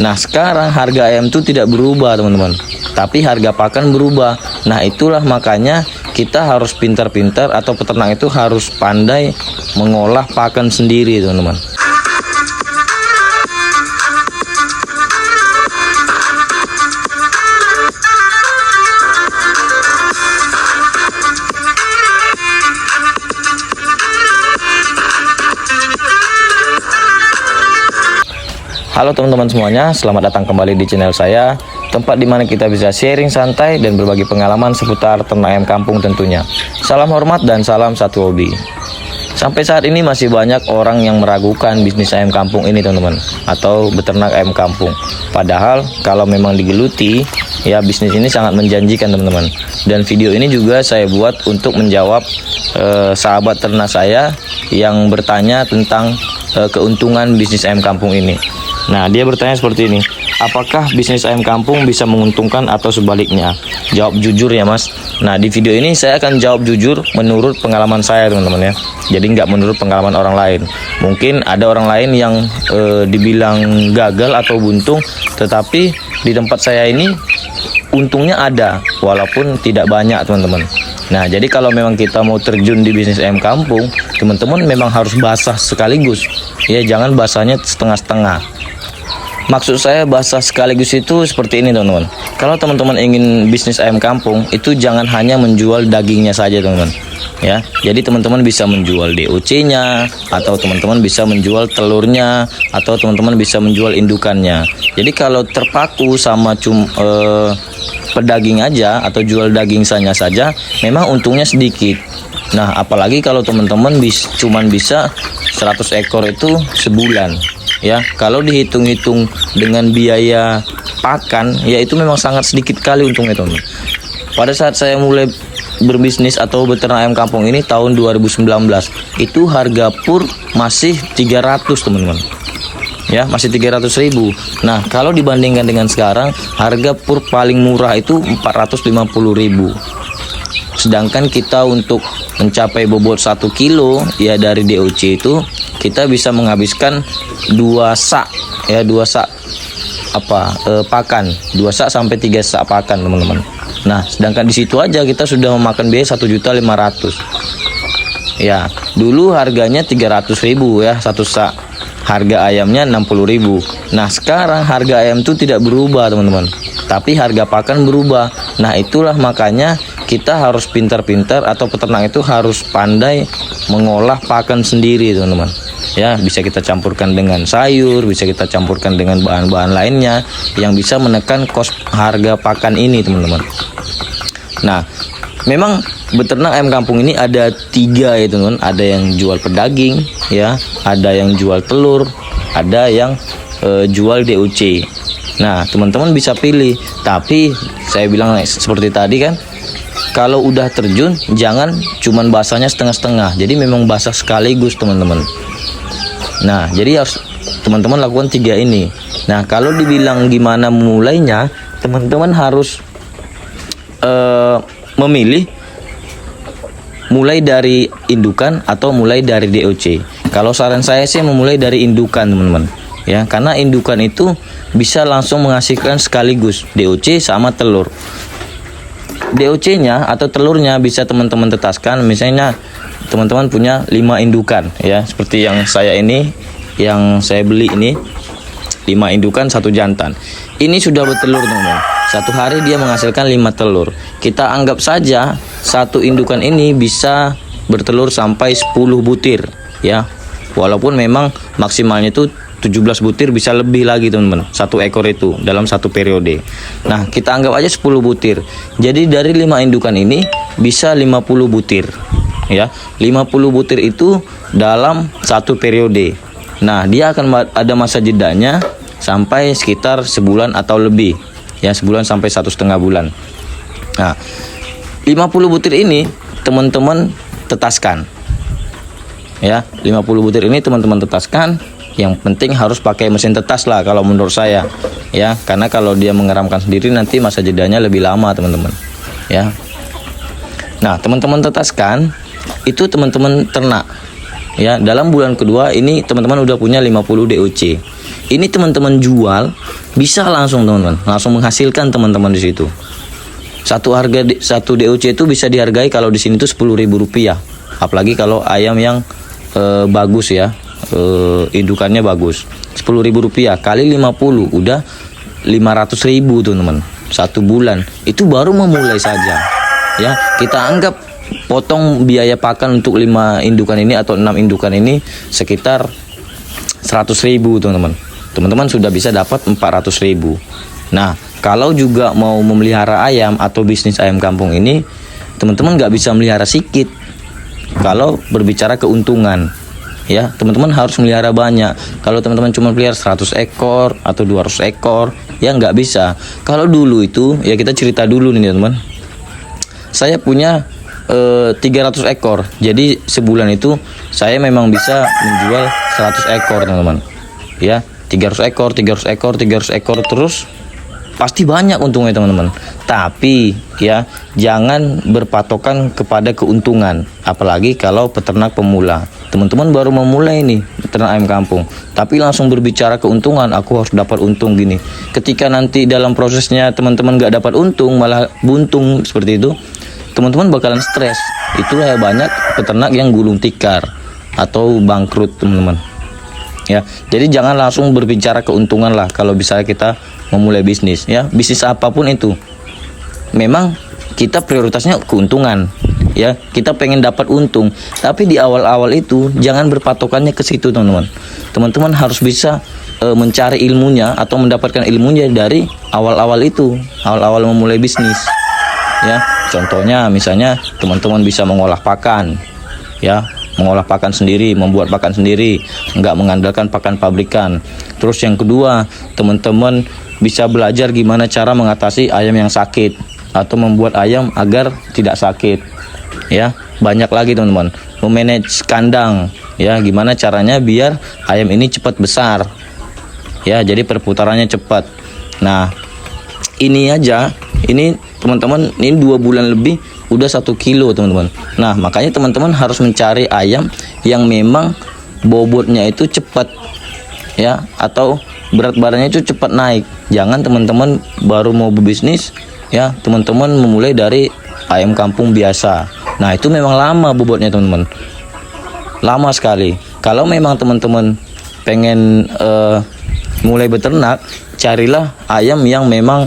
Nah, sekarang harga ayam itu tidak berubah, teman-teman. Tapi harga pakan berubah. Nah, itulah makanya kita harus pintar-pintar atau peternak itu harus pandai mengolah pakan sendiri, teman-teman. Halo teman-teman semuanya, selamat datang kembali di channel saya, tempat dimana kita bisa sharing santai dan berbagi pengalaman seputar ternak ayam kampung tentunya. Salam hormat dan salam satu hobi. Sampai saat ini masih banyak orang yang meragukan bisnis ayam kampung ini, teman-teman, atau beternak ayam kampung. Padahal kalau memang digeluti, ya bisnis ini sangat menjanjikan, teman-teman. Dan video ini juga saya buat untuk menjawab sahabat ternak saya yang bertanya tentang keuntungan bisnis ayam kampung ini. Nah, dia bertanya seperti ini, apakah bisnis ayam kampung bisa menguntungkan atau sebaliknya? Jawab jujur ya mas. Nah, di video ini saya akan jawab jujur menurut pengalaman saya, teman-teman ya. Jadi nggak menurut pengalaman orang lain. Mungkin ada orang lain yang dibilang gagal atau buntung, tetapi di tempat saya ini untungnya ada, walaupun tidak banyak, teman-teman. Nah, jadi kalau memang kita mau terjun di bisnis ayam kampung, teman-teman memang harus basah sekaligus. Ya, jangan basahnya setengah-setengah. Maksud saya basah sekaligus itu seperti ini, teman-teman. Kalau teman-teman ingin bisnis ayam kampung, itu jangan hanya menjual dagingnya saja, teman-teman. Ya, jadi teman-teman bisa menjual DOC-nya, atau teman-teman bisa menjual telurnya, atau teman-teman bisa menjual indukannya. Jadi kalau terpaku sama pedaging aja atau jual daging saja, memang untungnya sedikit. Nah, apalagi kalau teman-teman cuman bisa 100 ekor itu sebulan. Ya, kalau dihitung-hitung dengan biaya pakan, ya itu memang sangat sedikit kali untungnya, teman-teman. Pada saat saya mulai berbisnis atau beternak ayam kampung ini tahun 2019, itu harga pur masih 300, teman-teman. Ya, masih 300.000. Nah, kalau dibandingkan dengan sekarang, harga pur paling murah itu 450.000. Sedangkan kita untuk mencapai bobot 1 kilo ya dari DOC itu kita bisa menghabiskan 2 sak ya, 2 sak pakan, 2 sak sampai 3 sak pakan, teman-teman. Nah, sedangkan di situ aja kita sudah memakan biaya 1.500.000. Ya, dulu harganya 300.000 ya 1 sak. Harga ayamnya 60.000. Nah, sekarang harga ayam itu tidak berubah, teman-teman. Tapi harga pakan berubah. Nah, itulah makanya kita harus pintar-pintar atau peternak itu harus pandai mengolah pakan sendiri, teman-teman. Ya, bisa kita campurkan dengan sayur, bisa kita campurkan dengan bahan-bahan lainnya yang bisa menekan kos harga pakan ini, teman-teman. Nah, memang beternak ayam kampung ini ada 3 ya, teman-teman. Ada yang jual pedaging, ya, ada yang jual telur, ada yang jual DOC. Nah, teman-teman bisa pilih. Tapi saya bilang seperti tadi kan, kalau udah terjun jangan cuman basahnya setengah-setengah. Jadi memang basah sekaligus, teman-teman. Nah, jadi harus teman-teman lakukan 3 ini. Nah, kalau dibilang gimana memulainya, teman-teman harus memilih mulai dari indukan atau mulai dari DOC. Kalau saran saya sih memulai dari indukan, teman-teman. Ya, karena indukan itu bisa langsung menghasilkan sekaligus DOC sama telur. DOC-nya atau telurnya bisa teman-teman tetaskan. Misalnya teman-teman punya 5 indukan ya, seperti yang saya ini, yang saya beli ini 5 indukan 1 jantan. Ini sudah bertelur, teman-teman. 1 hari dia menghasilkan 5 telur. Kita anggap saja 1 indukan ini bisa bertelur sampai 10 butir ya. Walaupun memang maksimalnya itu 17 butir, bisa lebih lagi, teman-teman. 1 ekor itu dalam 1 periode. Nah, kita anggap aja 10 butir. Jadi dari 5 indukan ini bisa 50 butir. Ya, 50 butir itu dalam 1 periode. Nah, dia akan ada masa jedanya sampai sekitar sebulan atau lebih. Ya, sebulan sampai 1,5 bulan. Nah, 50 butir ini teman-teman tetaskan. Ya, 50 butir ini teman-teman tetaskan. Yang penting harus pakai mesin tetas lah kalau menurut saya. Ya, karena kalau dia mengeramkan sendiri nanti masa jedanya lebih lama, teman-teman. Ya. Nah, teman-teman tetaskan itu teman-teman ternak. Ya, dalam bulan kedua ini teman-teman udah punya 50 DOC. Ini teman-teman jual bisa langsung teman-teman, langsung menghasilkan teman-teman di situ. Satu DOC itu bisa dihargai kalau di sini tuh Rp10.000. Apalagi kalau ayam yang bagus ya, indukannya bagus. Rp10.000 kali 50 udah 500.000 tuh teman. 1 bulan itu baru memulai saja. Ya, kita anggap potong biaya pakan untuk 5 indukan ini atau 6 indukan ini sekitar 100.000 teman-teman. Teman-teman sudah bisa dapat 400.000. Nah, kalau juga mau memelihara ayam atau bisnis ayam kampung ini, teman-teman nggak bisa melihara sedikit. Kalau berbicara keuntungan, ya teman-teman harus melihara banyak. Kalau teman-teman cuma pelihara 100 ekor atau 200 ekor, ya nggak bisa. Kalau dulu itu, ya kita cerita dulu nih teman-teman. Saya punya 300 ekor. Jadi sebulan itu saya memang bisa menjual 100 ekor teman-teman. Ya, 300 ekor, 300 ekor, 300 ekor terus pasti banyak untungnya teman-teman. Tapi ya jangan berpatokan kepada keuntungan, apalagi kalau peternak pemula. Teman-teman baru memulai nih peternak ayam kampung, tapi langsung berbicara keuntungan, aku harus dapat untung gini. Ketika nanti dalam prosesnya teman-teman gak dapat untung, malah buntung seperti itu, teman-teman bakalan stres. Itulah banyak peternak yang gulung tikar atau bangkrut teman-teman. Ya, jadi jangan langsung berbicara keuntungan lah kalau bisa kita memulai bisnis ya. Bisnis apapun itu memang kita prioritasnya keuntungan ya. Kita pengen dapat untung, tapi di awal-awal itu jangan berpatokannya ke situ teman-teman. Teman-teman harus bisa mencari ilmunya atau mendapatkan ilmunya dari awal-awal itu, awal-awal memulai bisnis ya. Contohnya misalnya teman-teman bisa mengolah pakan ya, mengolah pakan sendiri, membuat pakan sendiri, nggak mengandalkan pakan pabrikan. Terus yang kedua, teman-teman bisa belajar gimana cara mengatasi ayam yang sakit atau membuat ayam agar tidak sakit. Ya, banyak lagi teman-teman. Memanage kandang, ya, gimana caranya biar ayam ini cepat besar. Ya, jadi perputarannya cepat. Nah, ini aja, ini teman-teman, ini 2 bulan lebih udah 1 kilo teman-teman. Nah, makanya teman-teman harus mencari ayam yang memang bobotnya itu cepat ya, atau berat badannya itu cepat naik. Jangan teman-teman baru mau berbisnis ya, teman-teman memulai dari ayam kampung biasa. Nah, itu memang lama bobotnya teman-teman, lama sekali. Kalau memang teman-teman pengen mulai beternak, carilah ayam yang memang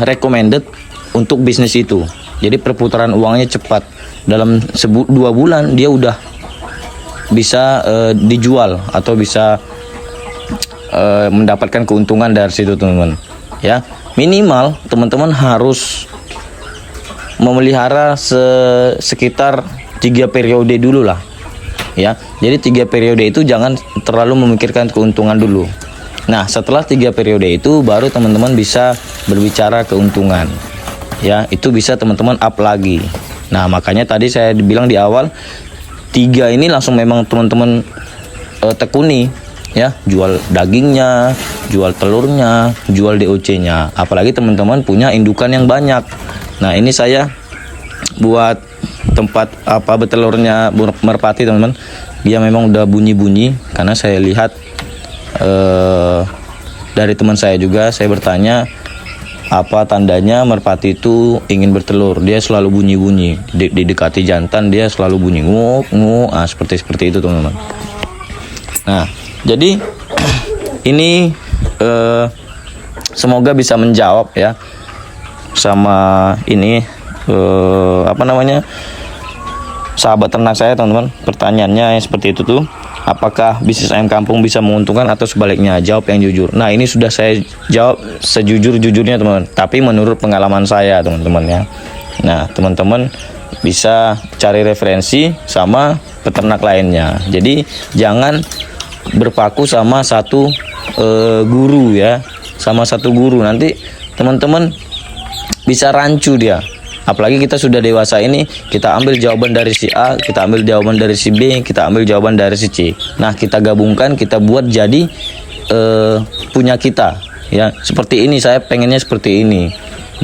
recommended untuk bisnis itu. Jadi perputaran uangnya cepat. Dalam 2 bulan dia udah bisa dijual atau bisa mendapatkan keuntungan dari situ teman-teman. Ya, minimal teman-teman harus memelihara sekitar 3 periode dulu lah. Ya, jadi 3 periode itu jangan terlalu memikirkan keuntungan dulu. Nah, setelah 3 periode itu baru teman-teman bisa berbicara keuntungan. Ya, itu bisa teman-teman up lagi. Nah, makanya tadi saya bilang di awal, 3 ini langsung memang teman-teman tekuni ya, jual dagingnya, jual telurnya, jual DOC-nya. Apalagi teman-teman punya indukan yang banyak. Nah, ini saya buat tempat betelurnya merpati teman-teman. Dia memang udah bunyi-bunyi karena saya lihat dari teman saya juga, saya bertanya apa tandanya merpati itu ingin bertelur. Dia selalu bunyi-bunyi, didekati jantan dia selalu bunyi nguk nguk, seperti itu teman-teman. Nah, jadi ini semoga bisa menjawab ya sama ini sahabat ternak saya teman-teman. Pertanyaannya seperti itu tuh, apakah bisnis ayam kampung bisa menguntungkan atau sebaliknya? Jawab yang jujur. Nah, ini sudah saya jawab sejujur-jujurnya teman-teman, tapi menurut pengalaman saya teman-teman ya. Nah, teman-teman bisa cari referensi sama peternak lainnya. Jadi jangan berpaku sama satu guru ya, sama satu guru, nanti teman-teman bisa rancu dia. Apalagi kita sudah dewasa ini, kita ambil jawaban dari si A, kita ambil jawaban dari si B, kita ambil jawaban dari si C. Nah, kita gabungkan, kita buat jadi punya kita ya. Seperti ini, saya pengennya seperti ini.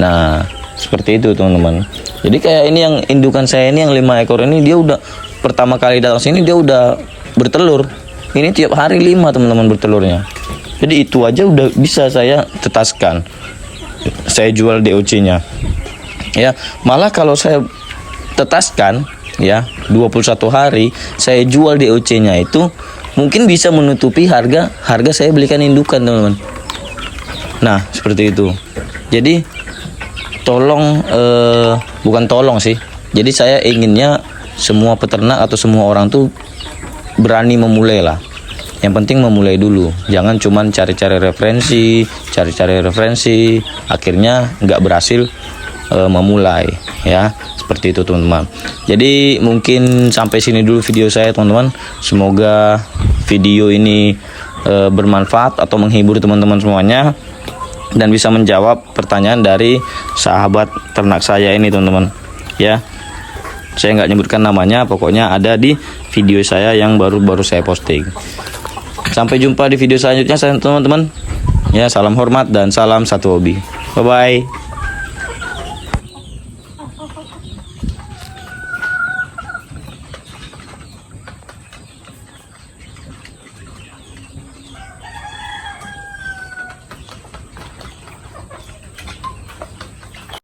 Nah, seperti itu teman-teman. Jadi kayak ini yang indukan saya ini yang 5 ekor ini, dia udah pertama kali datang sini dia udah bertelur. Ini tiap hari 5 teman-teman bertelurnya. Jadi itu aja udah bisa saya tetaskan, saya jual DOC-nya. Ya, malah kalau saya tetaskan ya 21 hari saya jual DOC-nya itu mungkin bisa menutupi harga saya belikan indukan, teman-teman. Nah, seperti itu. Jadi tolong, bukan tolong sih. Jadi saya inginnya semua peternak atau semua orang tuh berani memulai lah. Yang penting memulai dulu, jangan cuman cari-cari referensi, akhirnya nggak berhasil memulai, ya seperti itu teman-teman. Jadi mungkin sampai sini dulu video saya teman-teman. Semoga video ini bermanfaat atau menghibur teman-teman semuanya dan bisa menjawab pertanyaan dari sahabat ternak saya ini teman-teman. Ya, saya nggak nyebutkan namanya, pokoknya ada di video saya yang baru saya posting. Sampai jumpa di video selanjutnya teman-teman. Ya, salam hormat dan salam satu hobi. Bye bye.